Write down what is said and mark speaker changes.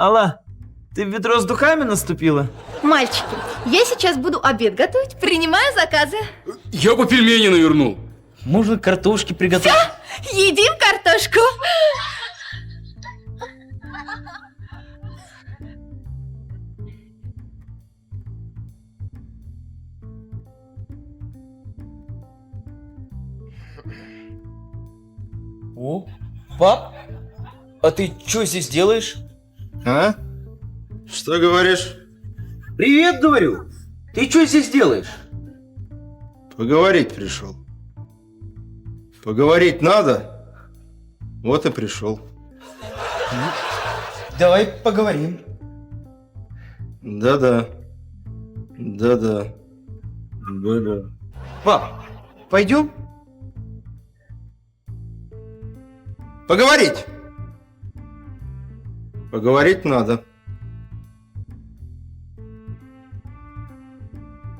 Speaker 1: Алла, ты в ведро с духами наступила?
Speaker 2: Мальчики, я сейчас буду обед готовить, принимаю заказы.
Speaker 3: Я бы пельмени навернул.
Speaker 1: Можно картошки приготовить?
Speaker 2: Едим картошку.
Speaker 4: О, пап, а ты что здесь делаешь?
Speaker 5: А? Что говоришь?
Speaker 4: Привет, говорю. Ты что здесь делаешь?
Speaker 5: Поговорить пришел. Поговорить надо? Вот и пришел.
Speaker 4: Давай поговорим.
Speaker 5: Да-да. Да-да. Да-да.
Speaker 4: Пап, пойдем?
Speaker 5: Поговорить! Поговорить надо.